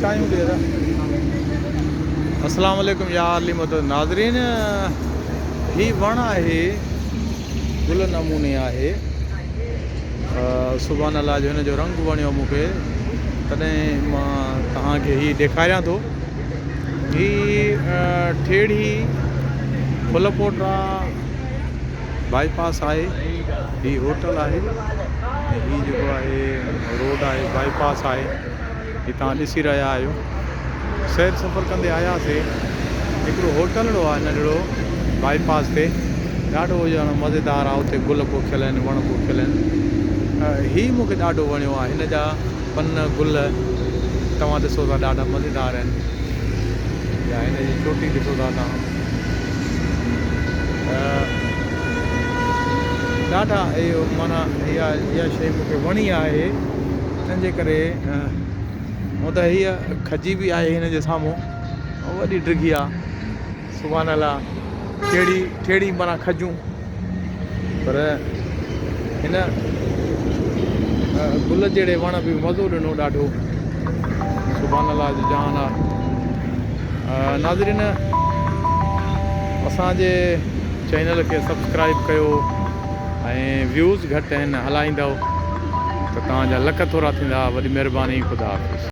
चायूं दे रहा। अस्सलाम वालेकुम या अली मोहतरम नाज़रीन, ही वण आहे गुल नमूने आहे। सुभान अल्लाह जो हिन जो रंग वणियो मूंखे, तॾहिं मां तव्हांखे ही ॾेखारियां थो। ही ठेड़ी फुलपोटरा बाईपास आहे, ही होटल आहे, ही जेको आहे रोड आहे बाईपास आहे। ही तव्हां ॾिसी रहिया आहियो। सैर सफ़र कंदे आयासीं, हिकिड़ो होटल अहिड़ो आहे नंढिड़ो बाईपास ते, ॾाढो ॼण मज़ेदार आहे। उते गुल पोखियल आहिनि, वण पोखियल आहिनि। ही मूंखे ॾाढो वणियो आहे। हिन जा पन गुल तव्हां ॾिसो था, ॾाढा मज़ेदार आहिनि। या हिन जी चोटी ॾिसो था तव्हां, ॾाढा इहो माना इहा शइ मूंखे वणी आहे। तंहिंजे करे हूअं त हीअ खजी बि आहे हिन जे साम्हूं, वॾी डिघी आहे। सुभान अल्लाह, ठेड़ी माना खजूं, पर हिन गुल जहिड़े वण बि मज़ो ॾिनो ॾाढो। सुभान अल्लाह जो जान आहे। नाज़रीन, असांजे चैनल खे सब्सक्राइब कयो ऐं व्यूज़ घटि आहिनि, हलाईंदव त तव्हांजा लख थोरा थींदा। वॾी महिरबानी, ख़ुदा हाफ़िज़।